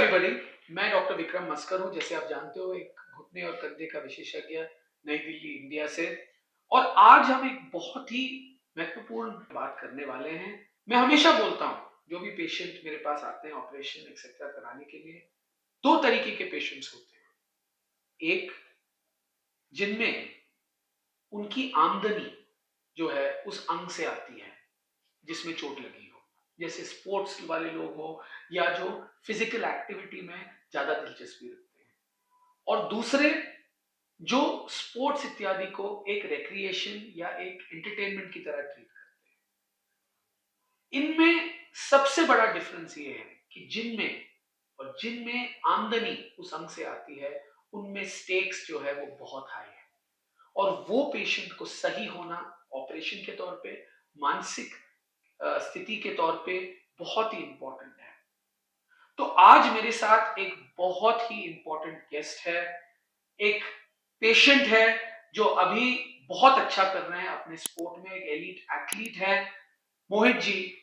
Everybody, मैं doctor Vikram मस्कर हूँ। जैसे आप जानते हो, एक घुटने और कंधे का विशेषज्ञ, नई दिल्ली, इंडिया से। और आज हम एक बहुत ही महत्वपूर्ण बात करने वाले हैं। मैं हमेशा बोलता हूँ, जो भी पेशेंट मेरे पास आते हैं ऑपरेशन एक्सेट्रा कराने के लिए, 2 तरीके के पेशेंट्स होते हैं। एक, जिनमें उनकी आमदनी जो है उस अंग से आती है जिसमें चोट लगी हो, जैसे स्पोर्ट्स वाले लोग हो या जो फिजिकल एक्टिविटी में ज्यादा दिलचस्पी रखते हैं। और दूसरे, जो स्पोर्ट्स इत्यादि को एक रिक्रिएशन या एक एंटरटेनमेंट की तरह ट्रीट करते हैं। इनमें सबसे बड़ा डिफरेंस ये है कि जिनमें आमदनी उस अंग से आती है, उनमें स्टेक्स जो है वो बहुत हाई है। और वो पेशेंट को सही होना ऑपरेशन के तौर पे, मानसिक स्थिति के तौर पे बहुत ही इंपॉर्टेंट है। तो आज मेरे साथ एक बहुत ही इंपॉर्टेंट गेस्ट है, एक पेशेंट है जो अभी बहुत अच्छा कर रहे हैं अपने स्पोर्ट में, एक एलीट एथलीट है, मोहित जी,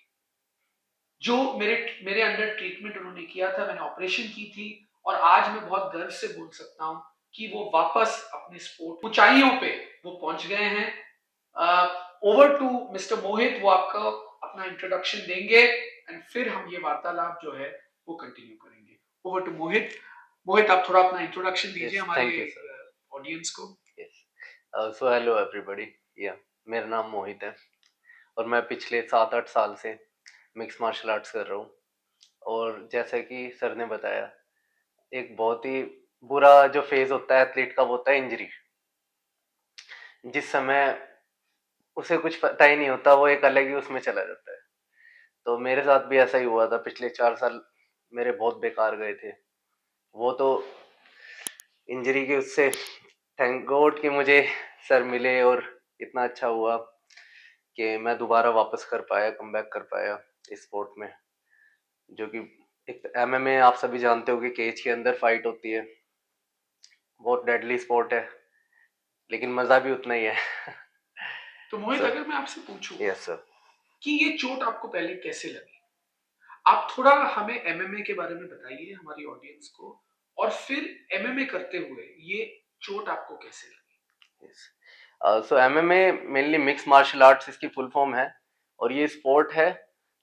जो मेरे अंडर ट्रीटमेंट उन्होंने किया था, मैंने ऑपरेशन की थी। और आज मैं बहुत गर्व से बोल सकता हूं कि वो वापस अपने स्पोर्ट ऊंचाइयों पे वो पहुंच गए हैं। ओवर टू मिस्टर मोहित, वो आपको अपना इंट्रोडक्शन देंगे एंड फिर हम ये वार्तालाप जो है वो कंटिन्यू करेंगे। ओवर टू मोहित। मोहित, आप थोड़ा अपना इंट्रोडक्शन दीजिए हमारे थैंक यू सर। ऑडियंस को। Yes, so hello everybody. या मेरा नाम मोहित है और मैं पिछले 7-8 साल से मिक्स मार्शल आर्ट्स कर रहा हूँ। और जैसे कि सर ने बताया, एक बहुत ही बुरा जो फेज होता है एथलीट का वो होता है इंजरी। जिस समय उसे कुछ पता ही नहीं होता, वो एक अलग ही उसमें चला जाता है। तो मेरे साथ भी ऐसा ही हुआ था। पिछले 4 साल मेरे बहुत बेकार गए थे। वो तो इंजरी के उससे थैंक गॉड कि मुझे सर मिले और इतना अच्छा हुआ कि मैं दोबारा वापस कर पाया, कमबैक कर पाया इस स्पोर्ट में। जो कि एक एमएमए, आप सभी जानते हो कि केज के अंदर फाइट होती है। बहुत डेडली स्पोर्ट है, लेकिन मजा भी उतना ही है। तो मोहित, सर, अगर मैं आपसे पूछूं यस सर। कि ये चोट आपको पहले कैसे लगी, आप थोड़ा हमें एमएमए के बारे में बताइए हमारी ऑडियंस को। और फिर एमएमए करते हुए ये चोट आपको कैसे लगी? So MMA mainly mix martial arts इसकी फुल फॉर्म है। और ये स्पोर्ट है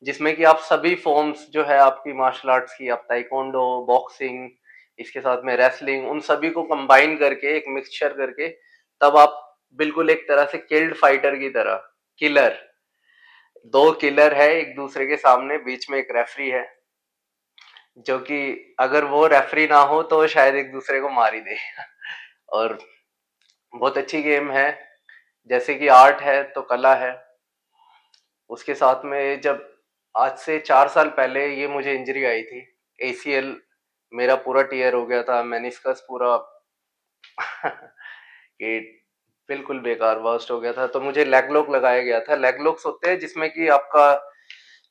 जिसमें कि आप सभी फॉर्म्स जो है आपकी मार्शल आर्ट्स की, आप ताइक्वांडो, बॉक्सिंग, इसके साथ में रेसलिंग, उन सभी को कंबाइन करके एक मिक्सचर करके तब आप बिल्कुल एक तरह से किल्ड फाइटर की तरह, किलर, दो किलर है एक दूसरे के सामने, बीच में एक रेफरी है जो कि अगर वो रेफरी ना हो तो शायद एक दूसरे को मार ही दे। और बहुत अच्छी गेम है। जैसे कि आर्ट है तो कला है। उसके साथ में जब आज से 4 साल पहले ये मुझे इंजरी आई थी, एसीएल मेरा पूरा टीयर हो गया था, मेनिस्कस पूरा कि बिल्कुल बेकार वर्स्ट हो गया था। तो मुझे लेग लॉक लगाया गया था। लेग लॉक्स होते हैं जिसमें कि आपका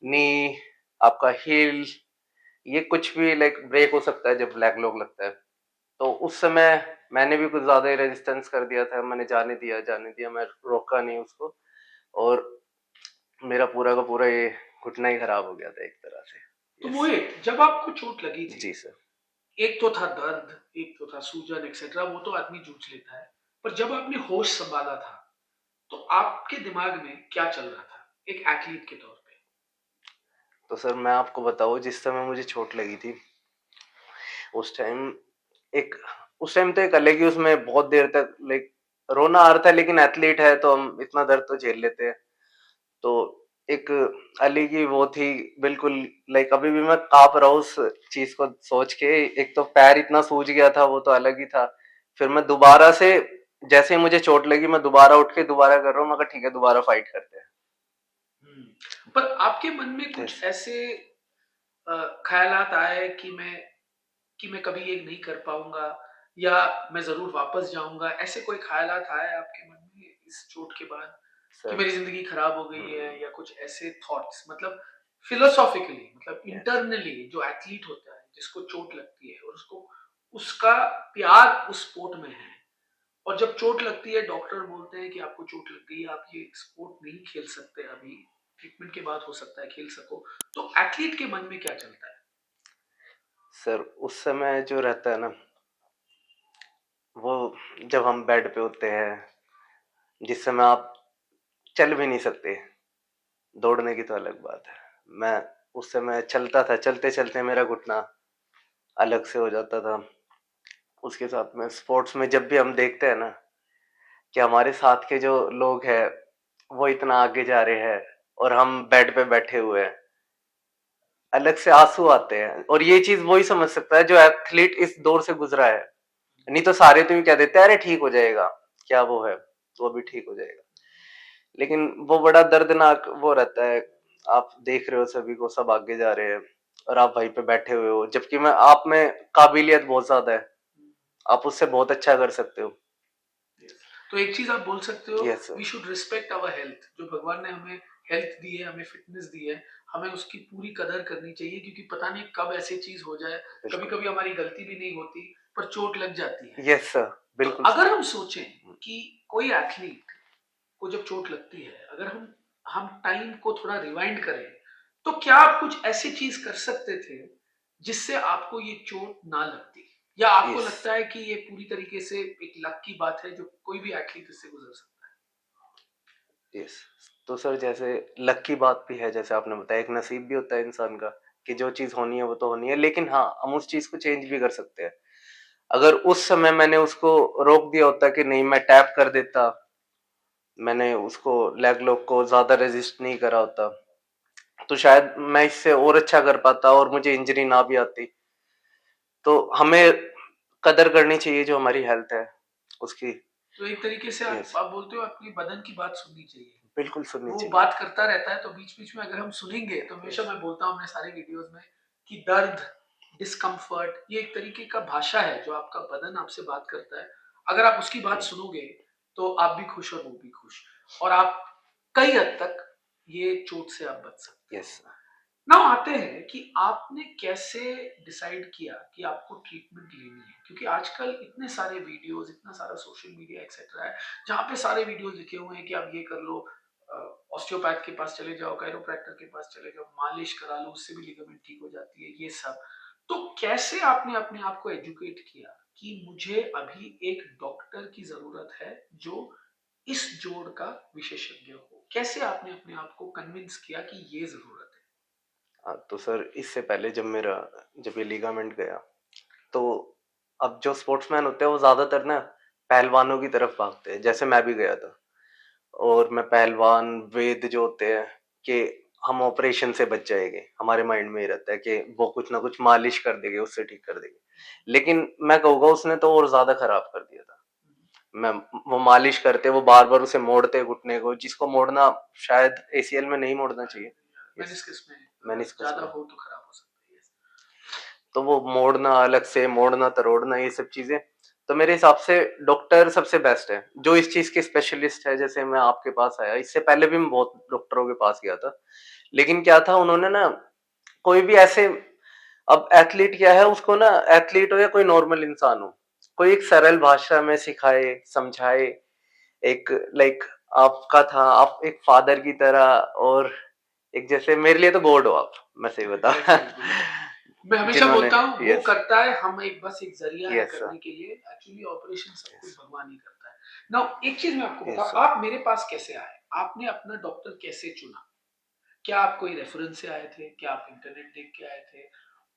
नी, आपका हील, ये कुछ भी लाइक ब्रेक हो सकता है जब लेग लॉक लगता है। तो उस समय मैंने भी कुछ ज्यादा ही रेजिस्टेंस कर दिया था। मैंने जाने दिया, मैं रोका नहीं उसको। और मेरा पूरा का पूरा ये घुटना ही खराब हो गया था एक तरह से। तो यस। मोहित, जब आपको चोट लगी थी, जी सर। एक तो था दर्द, एक तो था सूजन एक्सेट्रा, वो तो आदमी जूझ लेता है। पर जब आपने होश संभाला था, तो आपके दिमाग में क्या चल रहा था एक एथलीट के तौर पे? तो सर मैं आपको बताऊं, जिस समय मुझे चोट लगी थी उस टाइम एक उस टाइम तो एक अलग ही उसमें बहुत देर तक लाइक रोना आ रहा था। लेकिन एथलीट है तो हम इतना दर्द तो झेल लेते हैं। तो एक अलग ही वो थी बिल्कुल। लाइक अभी भी मैं कांप रहा हूँ उस चीज को सोच के। एक तो पैर इतना सूज गया था, वो तो अलग ही था। फिर मैं दोबारा से, जैसे ही मुझे चोट लगी, मैं दोबारा उठ के दोबारा कर रहा हूँ। मगर ठीक है, दोबारा फाइट करते हैं। पर आपके मन में Yes. कुछ ऐसे ख्यालात आए कि मैं कभी ये नहीं कर पाऊंगा, या मैं जरूर वापस जाऊंगा, ऐसे कोई ख्यालात आए आपके मन में इस चोट के बाद कि सर। मेरी जिंदगी खराब हो गई है, या कुछ ऐसे थॉट्स, मतलब फिलोसॉफिकली, मतलब यस। इंटरनली, जो एथलीट होता है जिसको चोट लगती है और उसको उसका प्यार उस स्पोर्ट में है, और जब चोट लगती है डॉक्टर बोलते हैं कि आपको चोट लग गई, आप ये स्पोर्ट नहीं खेल सकते, अभी ट्रीटमेंट के बाद हो सकता है खेल सको, तो एथलीट के मन में क्या चलता है? सर उस समय जो रहता है ना, वो जब हम बेड पे होते हैं, जिस समय आप चल भी नहीं सकते, दौड़ने की तो अलग बात है। मैं उस समय चलता था, चलते-चलते मेरा घुटना अलग से हो जाता था। उसके साथ में स्पोर्ट्स में जब भी हम देखते हैं ना कि हमारे साथ के जो लोग हैं, वो इतना आगे जा रहे हैं और हम बेड पे बैठे हुए हैं, अलग से आँसू आते हैं। और ये चीज़ वही समझ सकता है जो एथलीट इस दौर से गुज़रा है। नहीं तो सारे तो यूँ कह देते हैं, "अरे ठीक हो जाएगा, क्या वो है, वो भी ठीक हो जाएगा।" लेकिन वो बड़ा दर्दनाक वो रहता है, आप देख रहे हो सभी को, सब आगे जा रहे हैं और आप वहीं पे बैठे हुए हो, जबकि मैं आप में काबिलियत बहुत ज़्यादा है, आप उससे बहुत अच्छा कर सकते हो। तो एक चीज आप बोल सकते हो, yes sir, we should respect our health. जो भगवान ने हमें हेल्थ दी है, हमें फिटनेस दी है, हमें उसकी पूरी कदर करनी चाहिए, क्योंकि पता नहीं कब ऐसी चीज हो जाए। कभी बिल्कुल। कभी हमारी गलती भी नहीं होती, पर चोट लग जाती है। यस सर, तो बिल्कुल अगर सर। हम सोचें कि कोई एथलीट को जब चोट लगती है, अगर हम टाइम को थोड़ा रिवाइंड करें, तो क्या आप कुछ ऐसी चीज कर सकते थे जिससे आपको ये चोट ना लगती, या आपको यस, लगता है कि ये पूरी तरीके से एक लक की बात है, जो कोई भी एथलीट इससे गुजर सकता यस। तो सर जैसे लक की बात भी है, जैसे आपने बताया, एक नसीब भी होता है इंसान का कि जो चीज़ होनी है वो तो होनी है, लेकिन हाँ, हम उस चीज़ को चेंज भी कर सकते हैं। अगर उस समय मैंने उसको रोक दिया होता कि नहीं, मैं टैप कर देता, मैंने उसको लेग लॉक को ज़्यादा रेज़िस्ट नहीं करा होता, तो शायद मैं इससे और अच्छा कर पाता और मुझे इंजरी ना भी आती। तो हमें कदर करनी चाहिए जो हमारी हेल्थ है उसकी। है। तो एक तरीके से यस, आप बोलते हो अपनी बदन की बात सुननी चाहिए। बिल्कुल सुननी वो चाहिए। बात करता रहता है, तो बीच-बीच में अगर हम सुनेंगे, तो हमेशा यस, मैं बोलता हूँ अपने सारे वीडियोज़ में कि दर्द, डिस्कम्फर्ट, ये एक तरीके का भाषा है, जो आपका बदन आपसे बात करता है। अगर आप उसकी बात जी, सुनोगे, तो आप भी खुश और वो भी खुश, और आप कई हद तक ये चोट से आप बच सकते यस, हो। नाउ आते हैं कि आपने कैसे डिसाइड किया कि आपको ट्रीटमेंट लेनी है, क्योंकि आजकल इतने सारे वीडियोस, इतना सारा सोशल मीडिया एक्सेट्रा है, जहाँ पे सारे वीडियोस लिखे हुए हैं कि आप ये कर लो, ऑस्टियोपैथ के पास चले जाओ, कायरोप्रैक्टर के पास चले जाओ, मालिश करा लो, उससे भी लिगामेंट ठीक हो जाती है, ये सब। तो कैसे आपने अपने आप को एजुकेट किया कि मुझे अभी एक डॉक्टर की जरूरत है जो इस जोड़ का विशेषज्ञ हो? कैसे आपने अपने आप को कन्विंस किया कि ये जरूरत है? हाँ, तो सर इससे पहले जब ये लिगामेंट गया, तो अब जो स्पोर्ट्समैन होते हैं वो ज़्यादातर ना पहलवानों की तरफ भागते हैं, जैसे मैं भी गया था। और मैं पहलवान, वैद्य जो होते हैं कि हम ऑपरेशन से बच जाएँगे, हमारे माइंड में ये रहता है कि वो कुछ ना कुछ मालिश कर देंगे, उससे ठीक कर देंगे। लेकिन मैं कहूँगा उसने तो और ज़्यादा खराब कर दिया था। मैं वो मालिश करते, वो बार-बार उसे मोड़ते घुटने को, जिसको मोड़ना शायद एसीएल में नहीं मोड़ना चाहिए। यस, मेनिस्कस में मेनिस्कस ज़्यादा में। हो तो खराब हो सकता है। यस। तो वो मोड़ना अलग से, मोड़ना, तरोड़ना, ये सब चीज़ें, तो मेरे हिसाब से डॉक्टर सबसे बेस्ट है, जो इस चीज़ के स्पेशलिस्ट है। जैसे मैं आपके पास आया, इससे पहले भी मैं बहुत डॉक्टरों के पास गया था। लेकिन क्या था, उन्होंने ना कोई भी ऐसे, अब एथलीट क्या है, उसको ना, एथलीट हो या कोई नॉर्मल इंसान हो, कोई एक सरल भाषा में सिखाए, समझाए, एक लाइक आपका था, आप एक फादर की तरह, और एक जैसे मेरे लिए तो गॉड हो आप, मैं सही बताऊँ। एग्ज़ैक्टली, बिल्कुल। मैं हमेशा जिन्होंने, बोलता हूँ, वो यस, करता है, हम एक बस एक ज़रिया है यस सर, करने के लिए। एक्चुअली ऑपरेशन सब कुछ यस, भगवान ही करता है। नाउ एक चीज़ मैं आपको यस बताऊँ, सर। आप मेरे पास कैसे आए? आपने अपना डॉक्टर कैसे चुना? क्या आप कोई रेफ़रेंस से आए थे? क्या आप इंटरनेट देख के आए थे?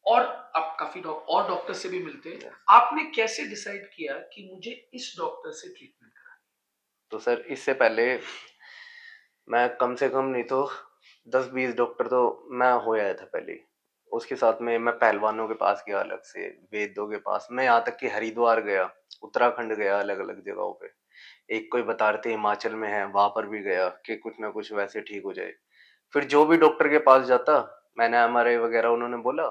और आप काफ़ी और डॉक्टर से भी मिलते। आपने कैसे डिसाइड किया कि मुझे इस डॉक्टर से ट्रीटमेंट करानी तो सर इससे पहले मैं कम से कम नहीं तो 10-20 डॉक्टर तो मैं हो आया था पहले ही। उसके साथ में मैं पहलवानों के पास गया अलग से, वैद्यों के पास, मैं यहाँ तक कि हरिद्वार गया, उत्तराखंड गया, अलग-अलग जगहों पे। एक कोई बता रहे थे हिमाचल में है, वहाँ पर भी गया कि कुछ ना कुछ वैसे ठीक हो जाए। फिर जो भी डॉक्टर के पास जाता, मैंने एमआरआई वगैरह उन्होंने बोला,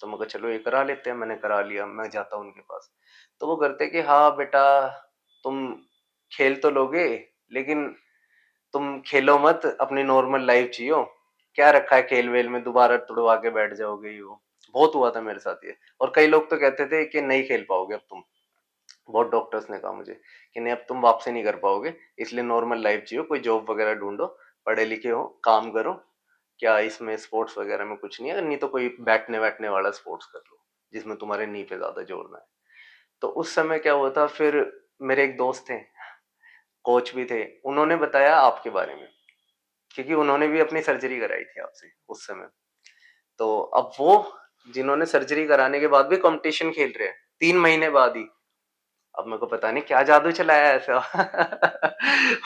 तो मैं कहा चलो ये करा लेते हैं, मैंने करा लिया, मैं जाता उनके पास। तो वो करते कि हाँ बेटा, तुम खेल तो लोगे, लेकिन तुम खेलो मत, अपनी नॉर्मल लाइफ जियो। क्या रखा है खेल-वेल में, दोबारा तुड़वा के बैठ जाओगे, ये वो। बहुत हुआ था मेरे साथ ये। और कई लोग तो कहते थे कि नहीं खेल पाओगे अब तुम। बहुत डॉक्टर्स ने कहा मुझे कि नहीं, अब तुम वापसी नहीं कर पाओगे, इसलिए नॉर्मल लाइफ जियो, कोई जॉब वगैरह ढूँढो, पढ़े लिखे हो, काम करो। क्या इसमें स्पोर्ट्स वगैरह में कुछ नहीं है, नहीं तो कोई बैठने-वैठने वाला स्पोर्ट्स कर लो। जिसमें तुम्हारे नी पे ज्यादा जोड़ना है। तो उस समय क्या हुआ था, फिर मेरे एक दोस्त थे, कोच भी थे, उन्होंने बताया आपके बारे में, क्योंकि उन्होंने भी अपनी सर्जरी कराई थी आपसे उस समय। तो अब वो जिन्होंने सर्जरी कराने के बाद भी कंपटीशन खेल रहे हैं 3 महीने बाद ही, अब मेरे को पता नहीं क्या जादू चलाया ऐसा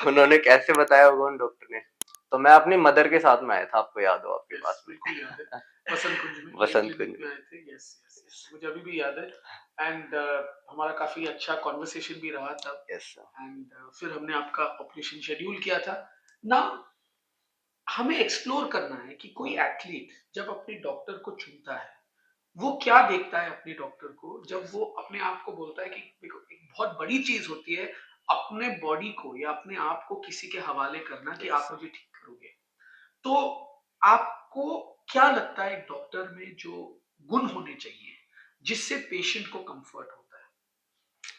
उन्होंने कैसे बताया होगा उन डॉक्टर ने। तो मैं अपनी मदर के साथ में आया था, आपको याद हो आपके पास में। बिल्कुल याद है, बसंत कुंज में बसंत क्लिनिक कुंज में में। आए थे। यस यस यस, मुझे अभी भी याद है। एंड हमारा काफी अच्छा कॉन्वर्सेशन भी रहा था। यस एंड फिर हमने आपका ऑपरेशन शेड्यूल किया था ना। हमें एक्सप्लोर करना है कि कोई एथलीट जब अपने डॉक्टर को चुनता है, वो क्या देखता है अपने डॉक्टर को, जब वो अपने आप को बोलता है कि देखो एक बहुत बड़ी चीज होती है अपने बॉडी को या अपने आप को किसी के हवाले करना कि आप यस मुझे ठीक करोगे। तो आपको क्या लगता है एक डॉक्टर में जो गुण होने चाहिए जिससे पेशेंट को कंफर्ट होता है?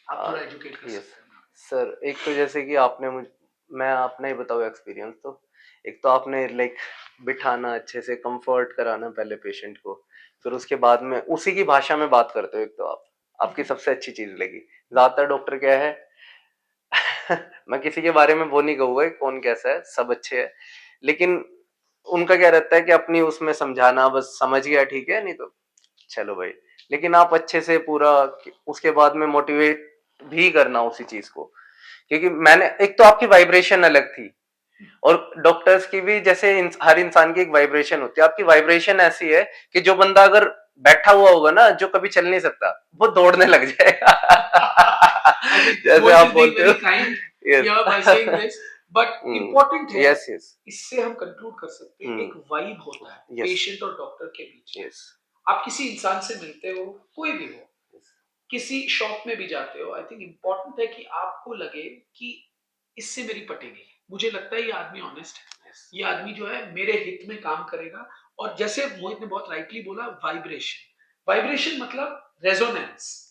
आप थोड़ा एजुकेट कर यस सकते हैं हमें। सर, एक तो जैसे कि आपने मुझ मैं अपना ही बताऊँ एक्सपीरियंस, तो एक तो आपने लाइक बिठाना, अच्छे से कंफर्ट कराना पहले पेशेंट को, फिर उसके बाद में उसी की भाषा में बात करते हो, एक तो आप आपकी सबसे अच्छी चीज लगी। ज्यादातर डॉक्टर क्या है मैं किसी के बारे में वो नहीं कहूंगा कि कौन कैसा है, सब अच्छे है, लेकिन उनका क्या रहता है कि अपनी उसमें समझाना, बस समझ गया ठीक है, नहीं तो चलो भाई। लेकिन आप अच्छे से पूरा उसके बाद में मोटिवेट भी करना उसी चीज को, क्योंकि मैंने एक तो आपकी वाइब्रेशन अलग थी, और डॉक्टर्स की भी जैसे हर इंसान की एक वाइब्रेशन होती है, आपकी वाइब्रेशन ऐसी है कि जो बंदा अगर बैठा हुआ होगा ना, जो कभी चल नहीं सकता, वो दौड़ने लग जाएगा I think जैसे Mohit आप is being बोलते हो। very kind yes here by saying this, but important है, यस यस इससे हम कंक्लूड कर सकते हैं, एक वाइब होता है यस पेशेंट और डॉक्टर के बीच में। यस आप किसी इंसान से मिलते हो, कोई भी हो, किसी शॉप में भी जाते हो, आई थिंक इम्पोर्टेंट है कि आपको लगे कि इससे मेरी पटेगी, मुझे लगता है ये आदमी ऑनेस्ट है, ये आदमी जो है मेरे हित में काम करेगा। और जैसे मोहित ने बहुत राइटली बोला, वाइब्रेशन, वाइब्रेशन मतलब रेजोनेंस।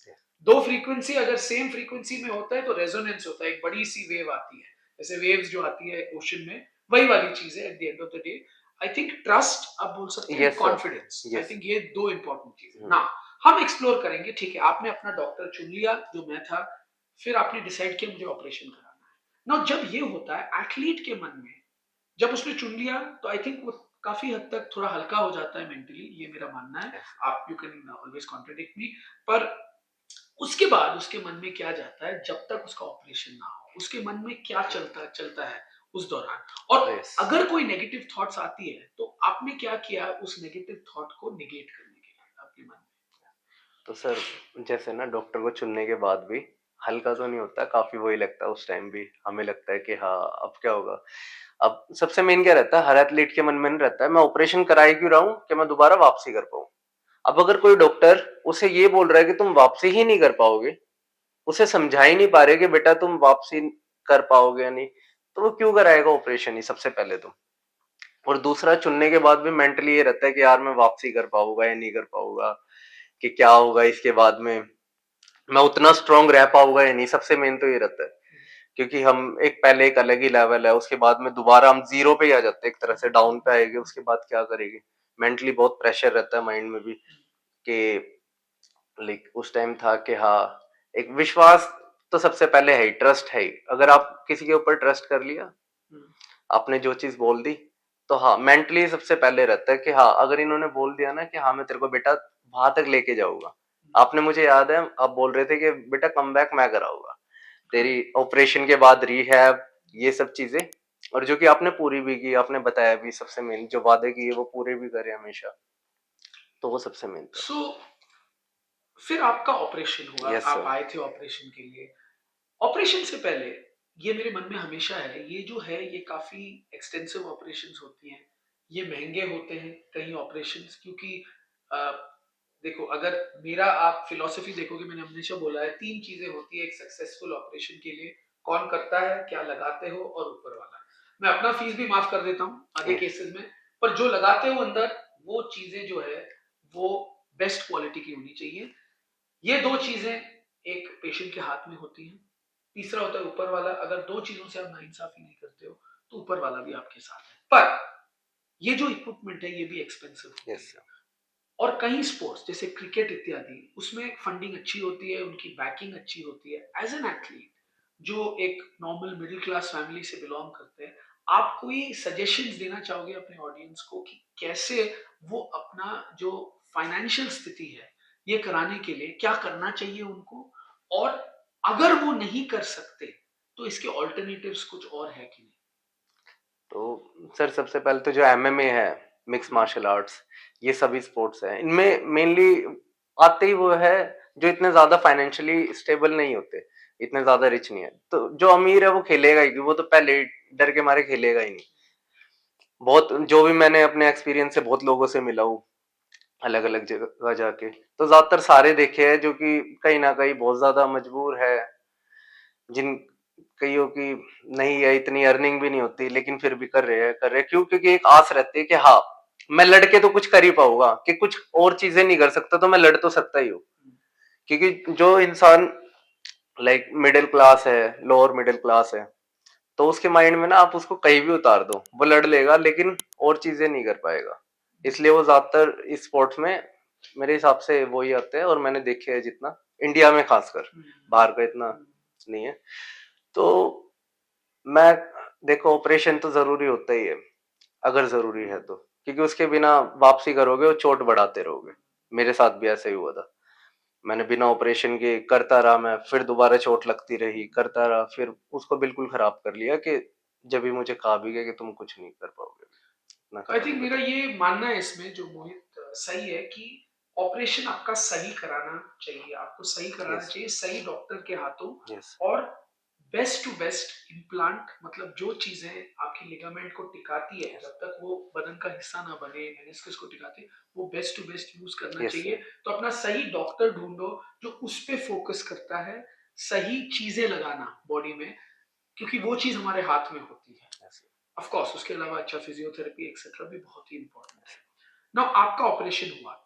दो फ्रीक्वेंसी अगर सेम फ्रीक्वेंसी में होता है तो रेजोनेंस होता है, एक बड़ी सी वेव आती है, जैसे वेव्स जो आती है ओशन में, वही वाली चीज है at the end of the day. I think trust आप बोल सकते हैं, यस सर कॉन्फिडेंस, आई यस। थिंक ये दो इंपॉर्टेंट चीजें ना। हम एक्सप्लोर करेंगे, ठीक है, आपने अपना डॉक्टर चुन लिया जो मैं था, फिर आपने डिसाइड किया मुझे ऑपरेशन कराना है ना। जब ये होता है एथलीट के मन में, जब उसने चुन लिया तो आई थिंक वो काफी हद तक थोड़ा हल्का हो जाता है मेंटली, ये मेरा मानना है। आप यू कैन ऑलवेज कॉन्ट्रडिक्ट मी, पर उसके बाद उसके मन में क्या जाता है जब तक उसका ऑपरेशन ना हो, उसके मन में क्या चलता चलता है उस दौरान। और यस अगर कोई नेगेटिव थॉट्स आती है तो आपने क्या किया उस नेगेटिव थॉट को निगेट करने के लिए आपके मन में? तो सर, जैसे ना डॉक्टर को चुनने के बाद भी हल्का तो नहीं होता, काफी वही लगता है उस टाइम भी, हमें लगता है कि हाँ अब क्या होगा। अब सबसे मेन क्या रहता है, हर एथलीट के मन में नहीं रहता है मैं ऑपरेशन कराई क्यों रहा हूँ कि मैं दोबारा वापसी कर पाऊँ। अब अगर कोई डॉक्टर उसे ये बोल रहा है कि तुम वापसी ही नहीं कर पाओगे, उसे समझा ही नहीं पा रहे कि बेटा तुम वापसी कर पाओगे या नहीं, तो वो क्यों कराएगा ऑपरेशन ही सबसे पहले तो। और दूसरा, चुनने के बाद भी मेंटली ये रहता है कि यार मैं वापसी कर पाऊंगा या नहीं कर पाऊंगा, कि क्या होगा इसके बाद में, मैं उतना स्ट्रांग रह पाऊंगा या नहीं, सबसे मेन तो ये रहता है। क्योंकि हम एक पहले एक अलग ही लेवल है, उसके बाद में दोबारा हम जीरो पे ही आ जाते हैं, एक तरह से डाउन पे आएंगे, उसके बाद क्या करेंगे। मेंटली बहुत प्रेशर रहता है माइंड में भी, कि लाइक उस टाइम था कि हाँ, एक विश्वास तो सबसे पहले है ही, ट्रस्ट है ही। अगर आप किसी के ऊपर ट्रस्ट कर लिया, आपने जो चीज बोल दी, तो हाँ मेंटली सबसे पहले रहता है कि हाँ अगर इन्होंने बोल दिया ना कि हाँ मैं तेरे को बेटा वहां तक लेके जाऊंगा। आपने, मुझे याद है आप बोल रहे थे कि बेटा कम बैक मैं कराऊंगा तेरी ऑपरेशन के बाद, रिहैब, ये सब चीजें, और जो कि आपने पूरी भी की, आपने बताया भी, सबसे मेन जो वादे किए वो पूरे भी करे हमेशा, तो वो सबसे मेन था। सो फिर आपका ऑपरेशन हुआ, यस आप सर। आए थे ऑपरेशन के लिए। ऑपरेशन से पहले ये मेरे मन में हमेशा है, ये जो है ये काफी एक्सटेंसिव ऑपरेशंस होती हैं, ये महंगे होते हैं कई ऑपरेशंस, क्योंकि अ, देखो अगर मेरा आप फिलॉसफी देखोगे, मैंने हमेशा बोला है तीन चीजें होती है एक सक्सेसफुल ऑपरेशन के लिए, कौन करता है, क्या लगाते हो, और ऊपर वाला। मैं अपना फीस भी माफ कर देता हूँ आधे केसेस में, पर जो लगाते हो अंदर वो चीजें जो है वो बेस्ट क्वालिटी की होनी चाहिए। ये दो चीजें एक पेशेंट के हाथ में होती हैं। तीसरा होता है ऊपर वाला, अगर दो चीजों से आप नाइंसाफी नहीं करते हो तो ऊपर वाला भी आपके साथ है। पर ये जो इक्विपमेंट है ये भी एक्सपेंसिव होती यस है। सर। और कई स्पोर्ट्स जैसे क्रिकेट इत्यादि उसमें फंडिंग अच्छी होती है, उनकी बैकिंग अच्छी होती है। एज़ एन एथलीट जो एक नॉर्मल मिडल क्लास फैमिली से बिलॉन्ग करते हैं, आप कोई सजेशंस देना चाहोगे अपने ऑडियंस को कि कैसे वो अपना जो फाइनेंशियल स्थिति है, ये कराने के लिए क्या करना चाहिए उनको? और अगर वो नहीं कर सकते, तो इसके अल्टरनेटिव्स कुछ और है कि नहीं? तो सर सबसे पहले तो जो एमएमए है, मिक्स मार्शल आर्ट्स, ये सभी स्पोर्ट्स हैं, इनमें मेनली आते ही वो है जो इतने ज्यादा फाइनेंशियली स्टेबल नहीं होते, इतने ज्यादा रिच नहीं है। तो जो अमीर है वो खेलेगा ही, वो तो पहले ही डर के मारे खेलेगा ही नहीं। बहुत जो भी मैंने अपने एक्सपीरियंस से बहुत लोगों से मिला हूँ अलग अलग जगह जाके, तो ज्यादातर सारे देखे हैं जो कि कहीं ना कहीं बहुत ज्यादा मजबूर है, जिन कईयों की नहीं है, इतनी अर्निंग भी नहीं होती, लेकिन फिर भी कर रहे हैं क्यों? क्योंकि एक आस रहती है कि हाँ मैं लड़के तो कुछ कर ही पाऊंगा, कि कुछ और चीजें नहीं कर सकता तो मैं लड़ तो सकता ही हूँ। क्योंकि जो इंसान लाइक मिडिल क्लास है, लोअर मिडिल क्लास है, तो उसके माइंड में ना आप उसको कहीं भी उतार दो वो लड़ लेगा, लेकिन और चीजें नहीं कर पाएगा। इसलिए वो ज्यादातर इस स्पोर्ट्स में मेरे हिसाब से वही आते हैं, और मैंने देखे हैं जितना इंडिया में खासकर, बाहर का इतना नहीं है। तो मैं देखो ऑपरेशन तो जरूरी होता ही है, अगर जरूरी है तो, क्योंकि उसके बिना वापसी करोगे और चोट बढ़ाते रहोगे। मेरे साथ भी ऐसा ही हुआ था, मैंने बिना ऑपरेशन के करता रहा, मैं फिर दोबारा चोट लगती रही, करता रहा, फिर उसको बिल्कुल खराब कर लिया कि जब भी मुझे कहा भी गया कि तुम कुछ नहीं कर पाओगे, इतना आई खराब थिंक हो मेरा गया ये मानना है इसमें जो मोहित सही है कि ऑपरेशन आपका सही कराना चाहिए, आपको सही था। कराना यस, चाहिए सही डॉक्टर के हाथों। यस, और बेस्ट टू बेस्ट इम्प्लांट मतलब जो चीजें आपकी लिगामेंट को टिकाती है यस, जब तक वो बदन का हिस्सा ना बने, मेनिस्कस को टिकाती है, वो बेस्ट टू बेस्ट यूज करना यस चाहिए। सर, तो अपना सही डॉक्टर ढूंढो जो उस पे फोकस करता है, सही चीजें लगाना बॉडी में, क्योंकि वो चीज हमारे हाथ में होती है। यस, ऑफ कोर्स उसके अलावा अच्छा फिजियोथेरेपी एक्सेट्रा भी बहुत ही इंपॉर्टेंट है। ना आपका ऑपरेशन हुआ,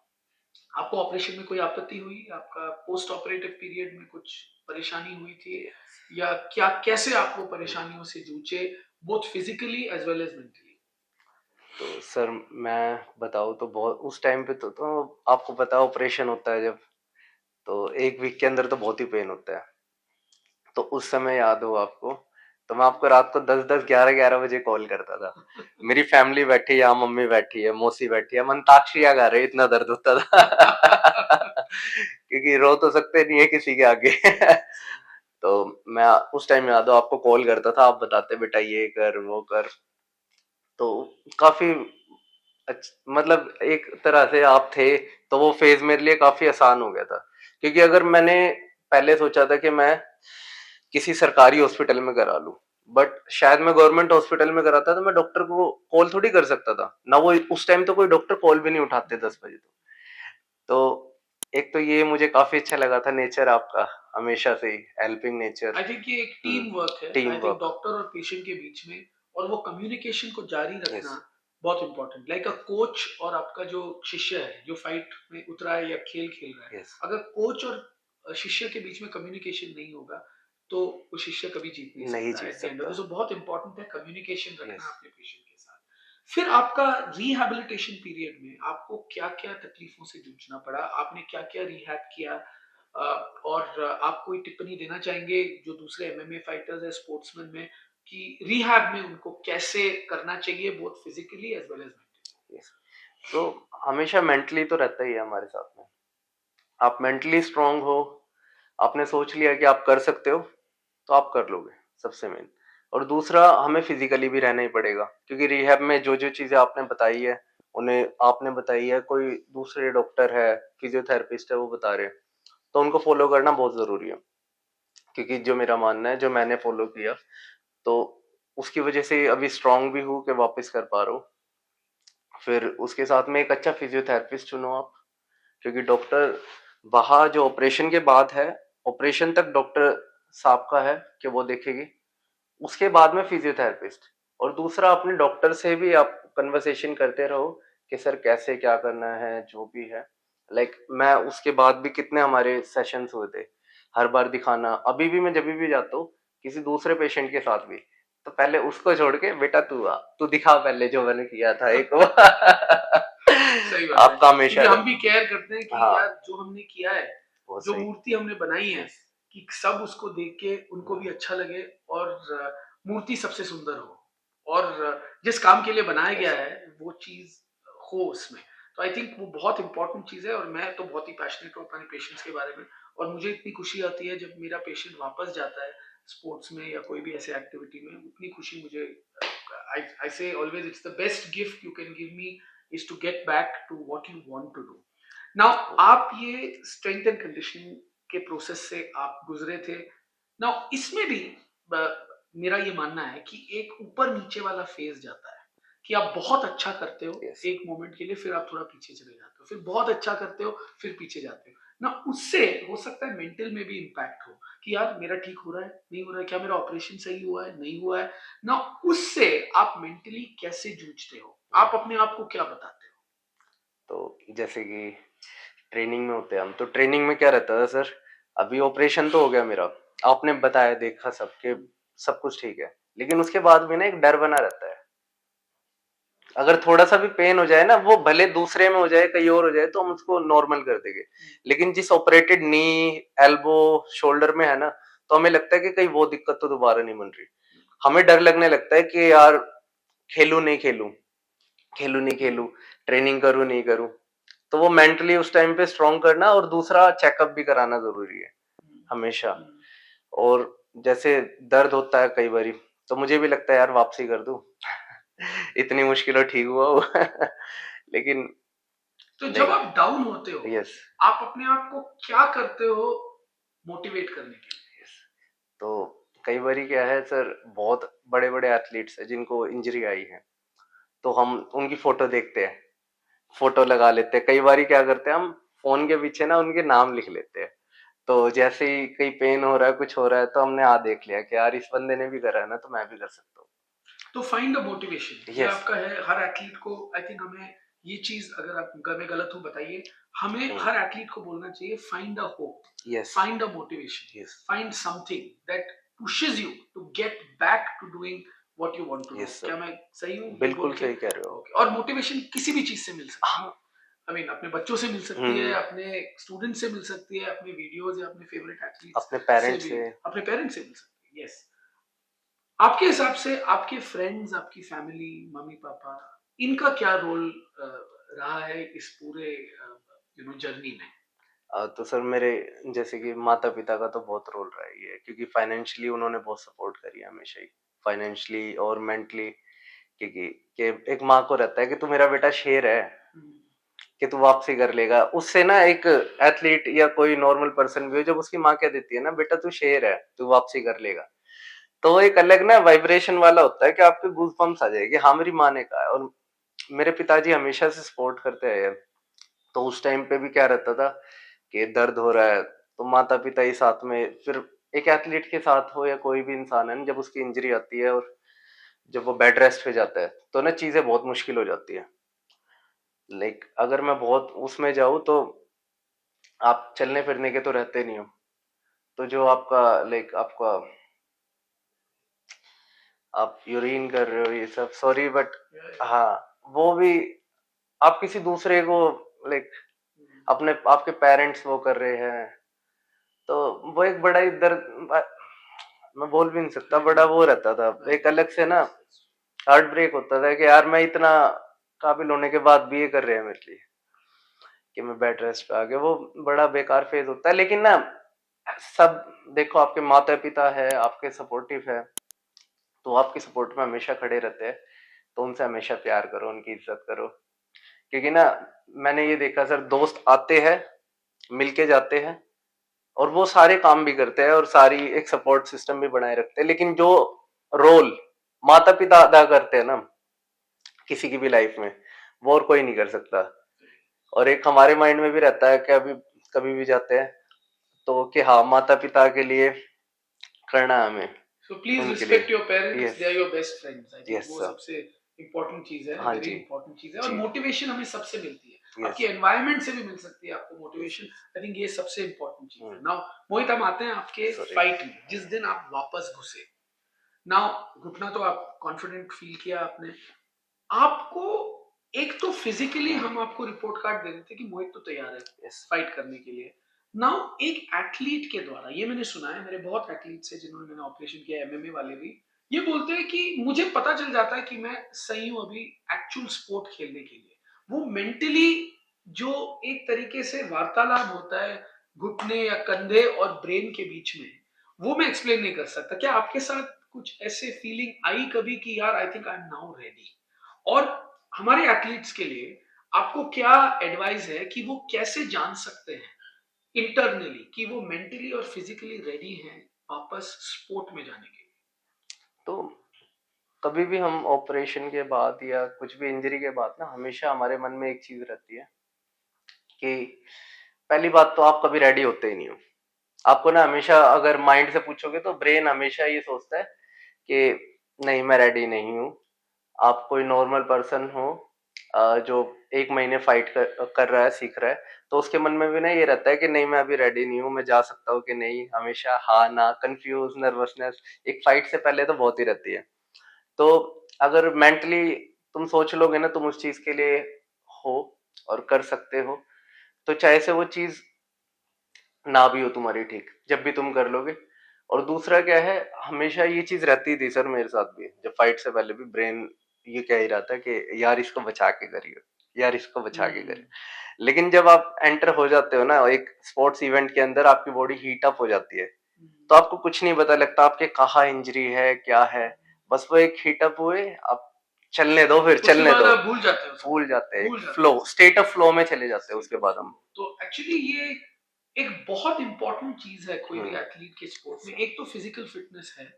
आपको ऑपरेशन में कोई आपत्ति हुई? आपका पोस्ट ऑपरेटिव पीरियड में कुछ परेशानी हुई थी? यस। या क्या कैसे आप वो परेशानियों से जूझे, both physically as well as mentally? तो सर मैं बताऊँ तो बहुत उस टाइम पे तो आपको पता है ऑपरेशन होता है जब, तो 1 वीक के अंदर तो बहुत ही पेन होता है। तो उस समय याद हो आपको, तो मैं आपको रात को 10-10, 11-11 बजे कॉल करता था। मेरी फैमिली बैठी है, यहाँ मम्मी बैठी है, मौसी बैठी है, हम अंताक्षरियाँ गा रहे, इतना दर्द होता था। क्योंकि रो तो सकते नहीं है किसी के आगे। तो मैं उस टाइम याद हो आपको कॉल करता था, आप बताते बेटा ये कर वो कर, तो काफी मतलब एक तरह से आप थे, तो वो फेज मेरे लिए काफी आसान हो गया था। क्योंकि अगर मैंने पहले सोचा था कि मैं किसी सरकारी हॉस्पिटल में करा लूं, बट शायद मैं गवर्नमेंट हॉस्पिटल में कराता तो मैं डॉक्टर को कॉल थोड़ी कर सकता था ना, वो उस टाइम तो कोई डॉक्टर कॉल भी नहीं उठाते 10 बजे। तो एक तो ये मुझे काफी अच्छा लगा था नेचर आपका, हमेशा से ही हेल्पिंग नेचर। आई थिंक ये एक टीम वर्क है, team I think work. Doctor और पेशेंट के बीच में, और वो कम्युनिकेशन को जारी यस, रखना बहुत इंपॉर्टेंट। लाइक अ कोच और आपका जो शिष्य है जो फाइट में उतरा है या खेल खेल रहा है, यस, अगर कोच और शिष्य के बीच में कम्युनिकेशन नहीं होगा तो वो शिष्य कभी जीत नहीं नहीं सकता जीत एट द एंड ऑफ सकता। द। सो बहुत इंपॉर्टेंट है कम्युनिकेशन यस, रखना अपने पेशेंट के साथ। फिर आपका रिहैबिलिटेशन पीरियड में आपको क्या क्या तकलीफों से जूझना पड़ा, आपने क्या क्या रिहैब किया? और आप कोई टिप्पणी देना चाहेंगे जो दूसरे एमएमए फाइटर्स हैं, स्पोर्ट्समैन में, कि रिहैब में उनको कैसे करना चाहिए both physically as well as mentally? Yes. तो हमेशा मेंटली तो रहता ही है हमारे साथ में। आप मेंटली स्ट्रांग हो, आपने सोच लिया कि आप कर सकते हो, तो आप कर लोगे, सबसे मेन। और दूसरा हमें फिजिकली भी रहना ही पड़ेगा, क्योंकि रिहैब में जो जो चीजें आपने बताई है, उन्हें आपने बताई है, कोई दूसरे डॉक्टर है, फिजियोथेरेपिस्ट है, वो बता रहे हैं, तो उनको फॉलो करना बहुत जरूरी है। क्योंकि जो मेरा मानना है, जो मैंने फॉलो किया, तो उसकी वजह से अभी स्ट्रांग भी हूँ कि वापस कर पा रहा हूँ। फिर उसके साथ में एक अच्छा फिजियोथेरेपिस्ट चुनो आप, क्योंकि डॉक्टर वहाँ जो ऑपरेशन के बाद है, ऑपरेशन तक डॉक्टर साहब का है कि वो देखेगी, उसके बाद में फिजियोथेरेपिस्ट। और दूसरा अपने डॉक्टर से भी आप कन्वर्सेशन करते रहो कि सर कैसे क्या करना है, जो भी है। लाइक मैं उसके बाद भी कितने हमारे सेशंस हुए थे, हर बार दिखाना। अभी भी मैं जब भी जाता हूँ किसी दूसरे पेशेंट के साथ भी, तो पहले उसको छोड़ के बेटा तू आ, तू दिखा पहले जो मैंने किया था एक बार। सही बात है आपका हमेशा क्योंकि हम भी केयर करते हैं कि हाँ यार जो हमने किया है वो जो सही मूर्ति हमने बनाई है यस कि सब उसको देख के उनको भी अच्छा लगे और मूर्ति सबसे सुंदर हो और जिस काम के लिए बनाया गया यस है वो चीज हो उसमें तो आई थिंक वो बहुत इंपॉर्टेंट चीज है और मैं तो बहुत ही पैशनेट हूँ अपने पेशेंट्स के बारे में और मुझे इतनी खुशी आती है जब मेरा पेशेंट वापस जाता है स्पोर्ट्स में या कोई भी ऐसे एक्टिविटी में उतनी खुशी मुझे I say always it's the best gift you can give me is to get back to what you want to do. Now आप ये स्ट्रेंथ एंड कंडीशनिंग के प्रोसेस से आप गुजरे थे नाउ इसमें भी मेरा ये मानना है कि एक ऊपर नीचे वाला फेज जाता है कि आप बहुत अच्छा करते हो यस एक मोमेंट के लिए फिर आप थोड़ा पीछे चले जाते हो फिर बहुत अच्छा करते हो फिर पीछे जाते हो ना उससे हो सकता है मेंटल में भी इम्पैक्ट हो कि यार मेरा ठीक हो रहा है नहीं हो रहा है क्या मेरा ऑपरेशन सही हुआ है नहीं हुआ है ना उससे आप मेंटली कैसे जूझते हो आप अपने आप को क्या बताते हो तो जैसे कि ट्रेनिंग में होते हैं हम तो ट्रेनिंग में क्या रहता था सर अभी ऑपरेशन तो हो गया मेरा आपने बताया देखा सबके सब कुछ ठीक है लेकिन उसके बाद भी ना एक डर बना रहता है अगर थोड़ा सा भी पेन हो जाए ना वो भले दूसरे में हो जाए कहीं और हो जाए तो हम उसको नॉर्मल कर देंगे लेकिन जिस ऑपरेटेड नी एल्बो शोल्डर में है ना तो हमें लगता है कि कहीं वो दिक्कत तो दोबारा नहीं बन रही हमें डर लगने लगता है कि यार खेलूं नहीं खेलूं खेलूं नहीं खेलूं ट्रेनिंग करूं नहीं करूं तो वो मेंटली उस टाइम पे स्ट्रांग करना और दूसरा चेकअप भी कराना जरूरी है हमेशा और जैसे दर्द होता है कई बारी तो मुझे भी लगता है यार वापसी कर दूं इतनी मुश्किलों ठीक हुआ हो लेकिन तो जब नहीं आप डाउन होते हो यस आप अपने आप को क्या करते हो मोटिवेट करने के लिए तो कई बारी क्या है सर बहुत बड़े बड़े एथलीट्स हैं जिनको इंजरी आई है तो हम उनकी फोटो देखते हैं फोटो लगा लेते हैं कई बारी क्या करते हैं हम फोन के पीछे ना उनके नाम लिख लेते हैं तो जैसे ही कहीं पेन हो रहा है कुछ हो रहा है तो हमने देख लिया कि यार इस बंदे ने भी करा है ना तो मैं भी कर सकता हूँ तो फाइंड अ मोटिवेशन ये यस आपका है हर एथलीट को आई थिंक हमें ये चीज अगर आप मैं गलत हूँ बताइए हमें हर एथलीट को बोलना चाहिए find a hope yes find a motivation yes find something that pushes you to get back to doing what you want to do yes क्या सर मैं सही हूँ ये बोल बिल्कुल के सही कह रहे हो ओके और मोटिवेशन किसी भी चीज से मिल सकती है हाँ आई मीन अपने बच्चों से मिल सकती है अपने स्टूडेंट से मिल सकती है अपने वीडियोस या अपने फेवरेट एथलीट्स अपने से पेरेंट्स भी से अपने पेरेंट्स से मिल सकती है यस आपके हिसाब से आपके फ्रेंड्स आपकी फैमिली मम्मी पापा इनका क्या रोल रहा है इस पूरे जर्नी में तो सर मेरे जैसे कि माता पिता का तो बहुत रोल रहा ही है क्योंकि फाइनेंशियली उन्होंने बहुत सपोर्ट करी है हमेशा ही फाइनेंशियली और मेंटली क्योंकि कि एक माँ को रहता है कि तू मेरा बेटा शेर है कि तू वापसी कर लेगा उससे ना एक एथलीट या कोई नॉर्मल पर्सन भी हो जब उसकी माँ कह देती है ना बेटा तू शेर है तू वापसी कर लेगा तो वो एक अलग ना वाइब्रेशन वाला होता है कि आपके गूज बम्स आ जाएगी हाँ मेरी माँ ने कहा है और मेरे पिताजी हमेशा से सपोर्ट करते हैं तो उस टाइम पे भी क्या रहता था कि दर्द हो रहा है तो माता पिता ही साथ में फिर एक एथलीट के साथ हो या कोई भी इंसान है ना जब उसकी इंजरी आती है और जब वो बेड रेस्ट पे जाता है तो ना चीजें बहुत मुश्किल हो जाती है लाइक अगर मैं बहुत उसमें जाऊँ तो आप चलने फिरने के तो रहते नहीं हो तो जो आपका लाइक आपका आप यूरिन कर रहे हो ये सब सॉरी बट हाँ वो भी आप किसी दूसरे को लाइक अपने आपके पेरेंट्स वो कर रहे हैं तो वो एक बड़ा ही दर्द मैं बोल भी नहीं सकता बड़ा वो रहता था एक अलग से ना हार्ट ब्रेक होता था कि यार मैं इतना काबिल होने के बाद भी ये कर रहे हैं मेरे लिए कि मैं बेड रेस्ट पे आ गया वो बड़ा बेकार फेज होता है लेकिन ना सब देखो आपके माता पिता है आपके सपोर्टिव है तो आपकी सपोर्ट में हमेशा खड़े रहते हैं तो उनसे हमेशा प्यार करो उनकी इज्जत करो क्योंकि ना मैंने ये देखा सर दोस्त आते हैं मिलके जाते हैं और वो सारे काम भी करते हैं और सारी एक सपोर्ट सिस्टम भी बनाए रखते हैं लेकिन जो रोल माता पिता अदा करते हैं ना किसी की भी लाइफ में वो और कोई नहीं कर सकता और एक हमारे माइंड में भी रहता है कि अभी कभी भी जाते हैं तो कि हाँ माता पिता के लिए करना है हमें सो प्लीज उनके रिस्पेक्ट योर लिए parents yes they are your best friends I think yes वो सर सबसे इंपॉर्टेंट चीज है हाँ वेरी जी इंपॉर्टेंट चीज है और जी मोटिवेशन हमें सबसे मिलती है यस आपके एनवायरनमेंट से भी मिल सकती है आपको यस मोटिवेशन आई थिंक ये सबसे इंपॉर्टेंट चीज है नाउ मोहित हम आते हैं आपके सॉरी फाइट में जिस दिन आप वापस घुसे नाउ घुटना तो आप कॉन्फिडेंट फील किया आपने आपको एक तो फिजिकली हम आपको रिपोर्ट कार्ड दे देते कि मोहित तो तैयार है यस फाइट करने के लिए। नाउ एक एथलीट के द्वारा, ये मैंने सुना है, मेरे बहुत एथलीट्स हैं जिन्होंने मैंने ऑपरेशन किया, एमएमए वाले भी, ये बोलते हैं कि मुझे पता चल जाता है कि मैं सही हूँ अभी एक्चुअल स्पोर्ट खेलने के लिए। वो मेंटली जो एक तरीके से वार्तालाप होता है घुटने या कंधे और ब्रेन के बीच में, वो मैं एक्सप्लेन नहीं कर सकता। क्या आपके साथ कुछ ऐसे फीलिंग आई कभी कि यार I think I am now ready? और हमारे एथलीट्स के लिए आपको क्या एडवाइस है कि वो कैसे जान सकते हैं इंटरनली कि वो मेंटली और फिजिकली रेडी हैं वापस स्पोर्ट में जाने के लिए? तो कभी भी हम ऑपरेशन के बाद या कुछ भी इंजरी के बाद ना हमेशा हमारे मन में एक चीज रहती है कि पहली बात तो आप कभी रेडी होते ही नहीं हो। आपको ना हमेशा अगर माइंड से पूछोगे तो ब्रेन हमेशा ये सोचता है कि नहीं मैं रेडी नहीं हूँ। आप कोई नॉर्मल पर्सन हो जो 1 महीने फाइट कर रहा है, सीख रहा है, तो उसके मन में भी ना ये रहता है कि नहीं मैं अभी रेडी नहीं हूँ, मैं जा सकता हूँ कि नहीं? हमेशा हाँ, ना, कन्फ्यूज़, नर्वसनेस एक फाइट से पहले तो बहुत ही रहती है। तो अगर मेंटली तुम सोच लोगे ना तुम उस चीज़ के लिए हो और कर सकते हो, तो चाहे से वो चीज़ ना भी हो तुम्हारी ठीक, जब भी तुम कर लोगे। और दूसरा क्या है, हमेशा ये चीज़ रहती थी सर मेरे साथ भी, जब फाइट से पहले भी ब्रेन ये कह ही रहा था कि यार इसको बचा के करियो, यार इसको बचा के हम्म, करियो। लेकिन जब आप एंटर हो जाते हो ना एक स्पोर्ट्स इवेंट के अंदर, आपकी बॉडी हीट अप हो जाती है, तो आपको कुछ नहीं पता लगता आपके कहाँ इंजरी है, क्या है, बस वो एक हीट अप हुए, आप चलने दो, फिर उसके चलने बाद दो, आप भूल जाते हो सब, भूल जाते हैं, एक भूल जाते फ्लो, हैं स्टेट ऑफ फ्लो में चले जाते हैं स्टेट उसके ऑफ बाद फ्लो। हम। तो एक्चुअली ये एक बहुत इंपॉर्टेंट चीज है कोई भी हुँ, एथलीट के स्पोर्ट में। एक तो फिजिकल फिटनेस है,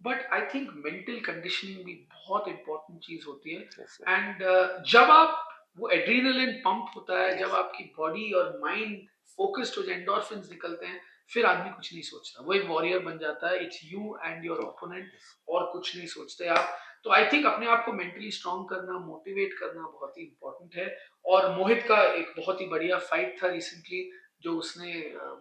but I think mental conditioning भी बहुत इंपॉर्टेंट चीज होती यस है। एंड जब आप वो एड्रेनलिन पंप होता है, जब यस आपकी बॉडी और माइंड फोकस्ड हो जाए, एंडोर्फिन्स निकलते हैं, फिर आदमी कुछ नहीं सोचता, वो एक वॉरियर बन जाता है। It's you and your opponent, yes और कुछ नहीं सोचते आप। तो आई थिंक अपने आप को मेंटली स्ट्रांग करना, मोटिवेट करना बहुत ही इंपॉर्टेंट है। और मोहित का एक बहुत ही बढ़िया फाइट था रिसेंटली जो उसने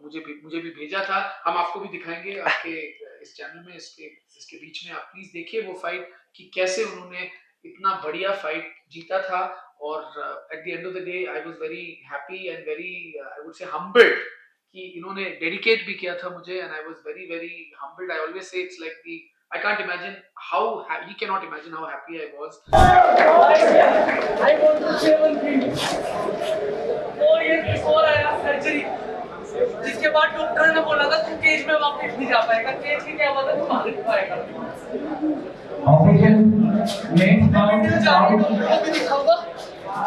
मुझे भी भेजा था। हम आपको भी दिखाएंगे आपके इस चैनल में, इसके इसके बीच में आप प्लीज देखिए वो फाइट कि कैसे उन्होंने इतना बढ़िया फाइट जीता था। और at the end of the day I was very happy and very I would say humbled कि इन्होंने डेडिकेट भी किया था मुझे, and I was very very humbled. I always say it's like the I can't imagine how he cannot imagine how happy I was. I want to say one thing. 4 years before I had surgery, जिसके बाद doctor ने बोला था तू cage में वापस नहीं जा पाएगा। केज की क्या बात है, तू भाग नहीं पाएगा। ऑपरेशन नेक्स्ट राउंड डॉक्टर को भी दिखाऊंगा,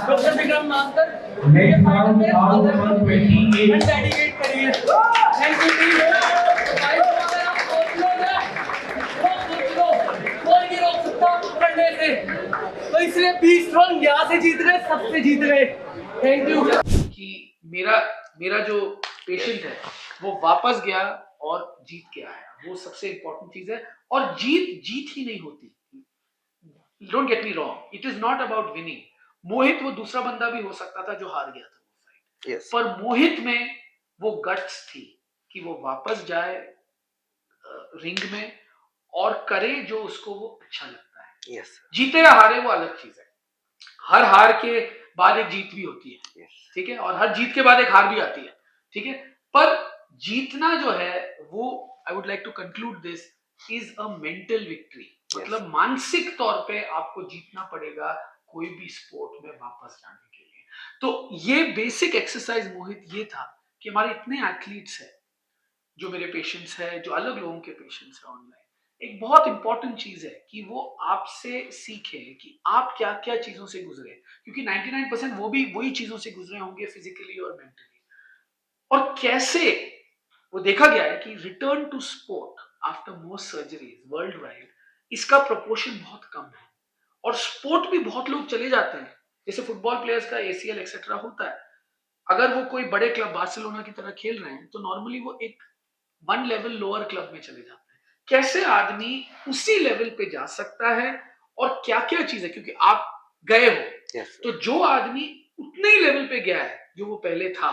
doctor Vikram master. Next round out number 28 dedicate करिए। Thank you team. भाई अगर आप सोच लो ना, तो सोच लो कोई नहीं रोक सकता पढ़ने से। तो इसलिए 20 रन यहाँ से जीत गए, सबसे जीत गए। Thank you. कि मेरा मेरा जो पेशेंट है वो वापस गया और जीत के आया, वो सबसे इंपॉर्टेंट चीज है। और जीत जीत ही नहीं होती, don't get me wrong, it is not about winning. Mohit वो दूसरा बंदा भी हो सकता था जो हार गया था वो फाइट, यस पर मोहित में वो गट्स थी कि वो वापस जाए रिंग में और करे जो उसको वो अच्छा लगता है। यस जीते या हारे वो अलग चीज है, हर हार के बाद एक जीत भी होती है, यस ठीक है, और हर जीत के बाद एक हार भी आती है, ठीक है। पर जीतना जो है वो, I would like to conclude this, is a mental victory. मतलब मानसिक तौर पे आपको जीतना पड़ेगा कोई भी स्पोर्ट में वापस जाने के लिए। तो ये बेसिक एक्सरसाइज मोहित ये था कि हमारे इतने एथलीट्स हैं जो मेरे पेशेंट्स हैं, जो अलग लोगों के पेशेंट्स हैं ऑनलाइन, एक बहुत इंपॉर्टेंट चीज है कि वो आपसे सीखे कि आप क्या क्या चीजों से गुजरे, क्योंकि 99% वो भी वही चीजों से गुजरे होंगे फिजिकली और मेंटली। और कैसे वो देखा गया है कि return to sport after most surgeries world wide, इसका प्रोपोर्शन बहुत कम है। और स्पोर्ट भी बहुत लोग चले जाते हैं, जैसे फुटबॉल प्लेयर्स का एसीएल एक्सेट्रा होता है, अगर वो कोई बड़े क्लब बार्सिलोना की तरह खेल रहे हैं तो नॉर्मली वो एक 1 लेवल लोअर क्लब में चले जाते हैं। कैसे आदमी उसी लेवल पे जा सकता है और क्या क्या चीज है, क्योंकि आप गए हो, यस तो जो आदमी उतने ही लेवल पे गया है जो वो पहले था,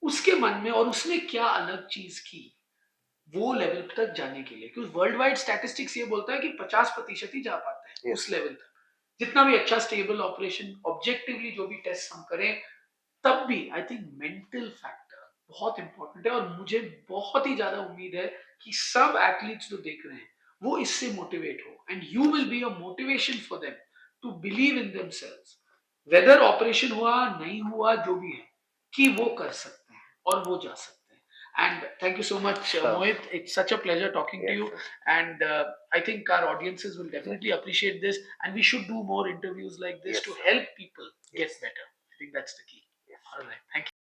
उसके मन में और उसने क्या अलग चीज की वो लेवल तक जाने के लिए, क्योंकि वर्ल्ड वाइड स्टैटिस्टिक्स ये बोलता है कि 50% ही जा पाते हैं यस उस लेवल तक। जितना भी अच्छा स्टेबल ऑपरेशन ऑब्जेक्टिवली जो भी टेस्ट हम करें, तब भी आई थिंक मेंटल फैक्टर बहुत इंपॉर्टेंट है। और मुझे बहुत ही ज्यादा उम्मीद है कि सब एथलीट्स जो देख रहे हैं वो इससे मोटिवेट हो, and you will be a motivation for them to believe in themselves, whether operation हुआ नहीं हुआ जो भी है, कि वो कर सकते हैं और वो जा सकते हैं। And thank you so much, Sure. Mohit. It's such a pleasure talking to Yes, you. sir. And I think our audiences will definitely appreciate this. And we should do more interviews like this Yes, to sir. help people Yes. get better. I think that's the key. Yes. All right. Thank you.